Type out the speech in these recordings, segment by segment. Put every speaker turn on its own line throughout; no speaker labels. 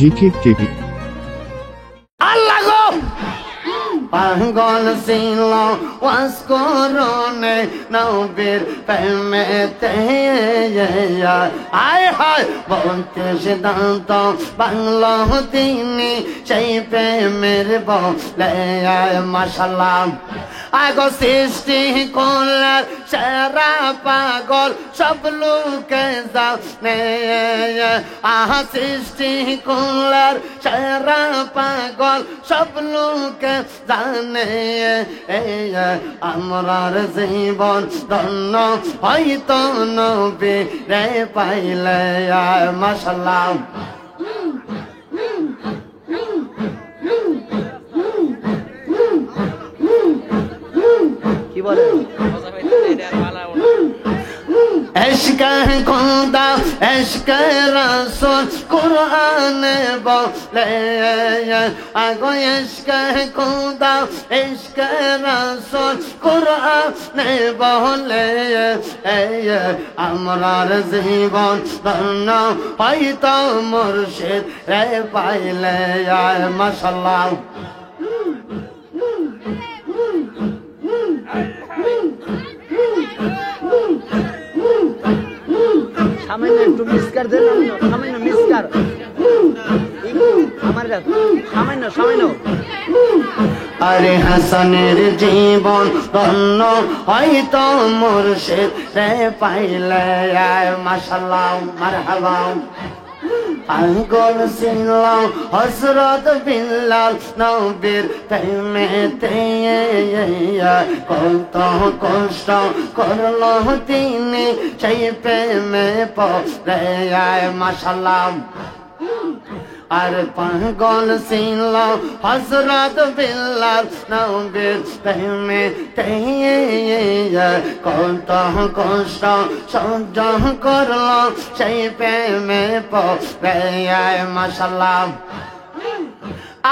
জিকির টিভি।
আল্লাহ গো পাগল ছিল ওয়াজ করনে নবীর প্রেমেতে আয় হায় বলতে সিদ্ধান্ত বাংলা তিনি সেই প্রেমের বলে মাশাআল্লাহ আগো সৃষ্টি করলার সেরা পাগল সব লোকে জানে আহা সৃষ্টি করলার সেরা পাগল সব লোকে জানে আমরার জীবন ধন্য হয়তো নবী রে পাইলে মাশাআল্লাহ কি বলে এশক খোদা এশক রাসূল কুরআনে বলে আগো এশক খোদা এশক রাসূল কুরআনে বলে আমরার জীবন ধন্য হয়তো মুর্শিদ রে পাইলে মাশাআল্লাহ
সামান্য একটু মিসকার দেন সামান্য মিসকার আমার সামান্য সামান্য
আরে হাসানের জীবন ধন্য হয়তো মুর্শিদ রে পাইলে মাশাআল্লাহ মারহাবা পাগল ছিল হযরত বিল্লাল নবীর প্রেমেতে কত কষ্ট করলো তিনি সেই প্রেমে পড়ে মাশাআল্লাহ আর পাগল ছিল হযরত বিল্লাল নবীর প্রেমেতে কত কষ্ট সহ্য করলো সেই প্রেমে পড়ে মাশাআল্লাহ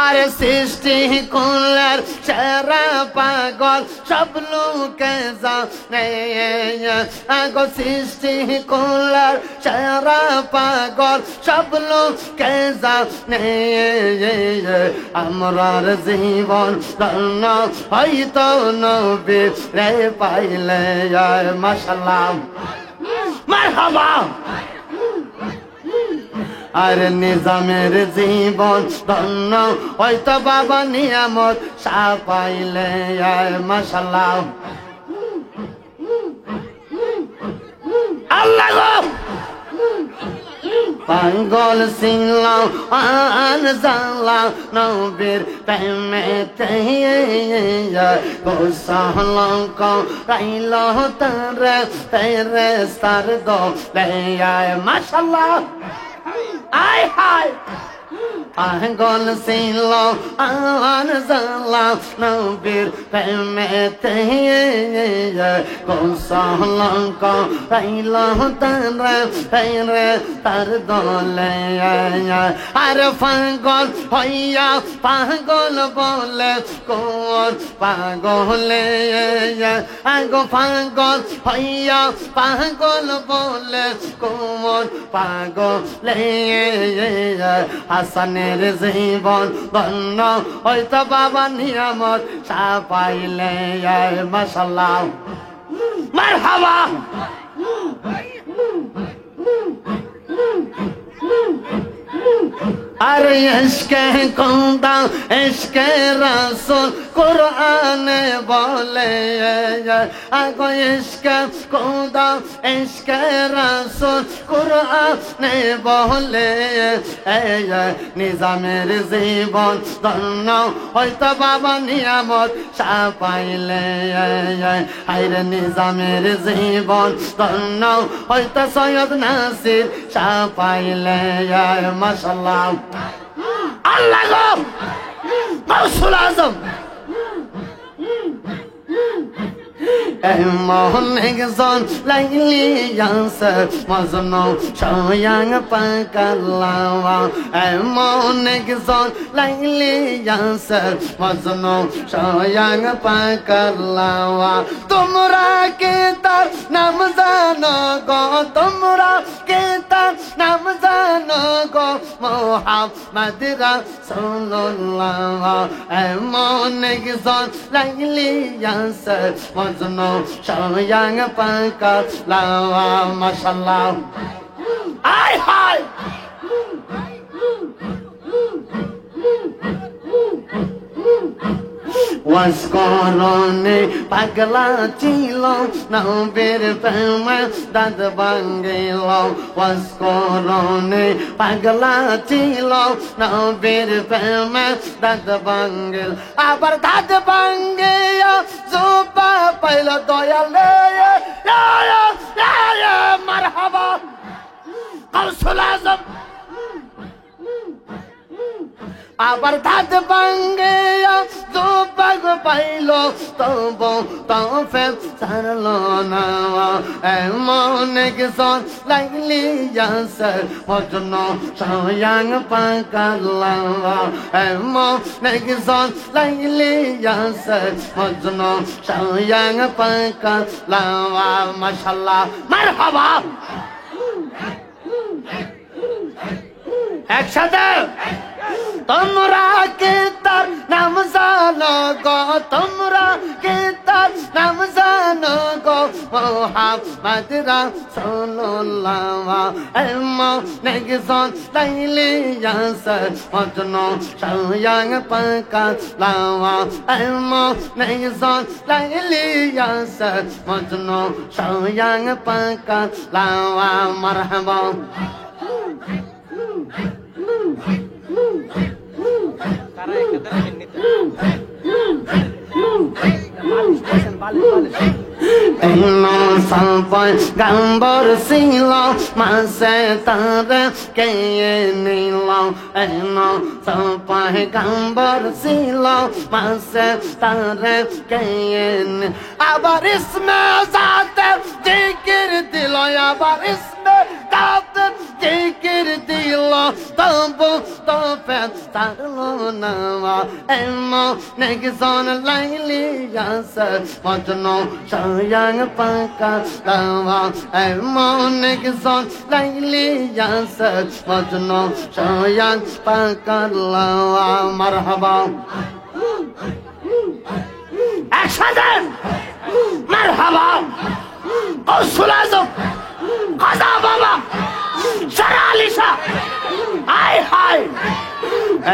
আর সৃষ্টি করলার সেরা পাগল সব লোকে জানে আগো সৃষ্টি করলার সেরা পাগল সব লোকে জানে আমরার জীবন ধন্য হয়তো নবী রে পাইলে মাশাআল্লাহ মারহাবা আর নিজামের জীবন ধন্য হয়তো বাবা নিয়ামত শাহ পাইলে মাশাআল্লাহ আল্লাহ গো পাগল ছিল আনজালা নবীর প্রেমেতে গোসালঙ্ক রাইল তারে ফেরেশতার দলে মাশাআল্লাহ আয় হায় পাগল ছিল আনজালা নবীর প্রেমেতে গোসালঙ্ক রাইল তারে ফেরেশতার দলে আর পাগল হইয়া পাগল বলে কোন পাগলে আগো পাগল হইয়া পাগল বলে কোন পাগলে হাসানের জীবন ধন্য হয়তো বাবা নিয়ামত শাহ পাইলে মাশাআল্লাহ মারহাবা আর ইশকে খোদা ইশকে রাসূল কুরআনে বলে আগো ইশকে খোদা ইশকে রাসূল কুরআনে বলে নিজামের জীবন ধন্য হয়তো বাবা নিয়ামত শাহ পাইলে আইরে নিজামের জীবন ধন্য হয়তো সৈয়দ নাসির শাহ পাইলে মাশাআল্লাহ আল্লাহ গো গাউসুল আজম এমন একজন লাইলি আছে মজনু সয়াং পাকালাওয়া এমন একজন লাইলি আছে মজনু সয়াং পাকালাওয়া তোমরা কে তার নাম জানো গো তোমরা কে তার নাম জানো গো মোহাম্মদ রাসূলুল্লাহ এমন একজন লাইলি আছে মজনু স্বয়ং পাক আল্লাহ মাশাআল্লাহ আয় হায় ওয়াসকরণে পাগলা ছিল নবীর প্রেমে দাঁত ভাঙ্গিল ওয়াসকরণে পাগলা ছিল নবীর প্রেমে দাঁত ভাঙ্গিল আবার দাঁত ভাঙ্গিয়া জুবা পাইল দয়ালে মারহাবা গাউসুল আজম আবার দাঁত ভাঙ্গিয়া জুবাগ পাইল তবু তফে ছাড়ল না এমন একজন লাইলি আছে মজনু স্বয়ং পাক আল্লাহ এমন একজন লাইলি আছে মজনু স্বয়ং পাক আল্লাহ মাশাআল্লাহ মারহাবা একসাথে তোমরা কে তার নাম জানো গো তোমরা কে তার নাম জানো গো মোহাম্মদ রাসূলুল্লাহ এমন একজন লাইলি আছে মজনু স্বয়ং পাক আল্লাহ এমন একজন লাইলি আছে মজনু স্বয়ং পাক আল্লাহ মারহাবা গাম্বর ছিল মাসে তারে কে নিল সপাই গাম্বর ছিল মাসে তারে কে আবার ইসমে জাতে জিকির দিল আবার ইসমে জাতে জিকির দিল তবু তফে ছাড়ল না এমন একজন লাইলি আছে মজনু স্বয়ং পাক আল্লাহ এমন একজন লাইলি আছে মজনু স্বয়ং পাক আল্লাহ মারহাবা একসাথে মারহাবা গাউসুল আজম খাজা বাবা শাহ আলী শাহ আয় হায়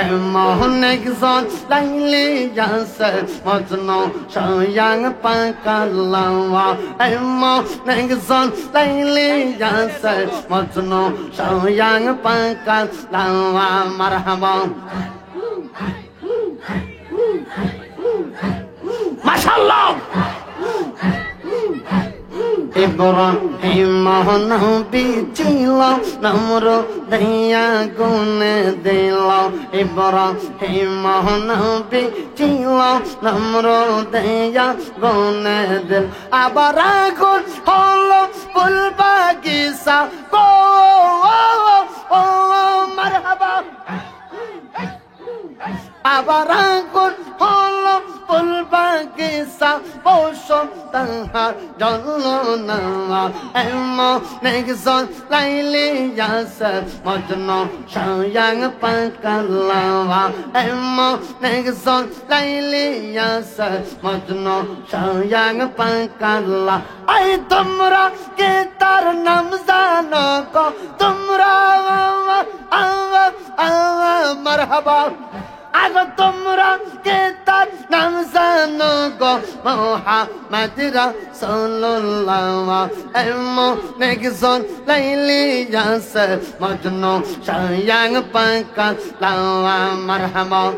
এমন একজন লাইলি আছে মজনু স্বয়ং পাক আল্লাহ এমন একজন লাইলি আছে মজনু স্বয়ং পাক আল্লাহ মারহাবা মাশাআল্লাহ ইব্রাহিম নবী ছিল নমরুদিয়া গুনে দিল ইব্রাহিম নবী ছিল নমরুদিয়া গুনে দিল আবার আগুন হলো ফুল বাগিচা গো ও মারহাবা আবার আগুন হলো ফুল বাগিচা বসন্ত তাহার জ্বলনা এমন একজন লাইলি আছে মজনু স্বয়ং পাক আল্লাহ এমন একজন লাইলি আছে মজনু স্বয়ং পাক আল্লাহ আই তোমরা কে তার নাম জানো গো তোমরা মারহাবা আগ তোমরা কে তার নাম জানো গো মোহাম্মদ রাসূলুল্লাহ এমন একজন লাইলি আছে মজনু স্বয়ং পাক আল্লাহ মারহাবা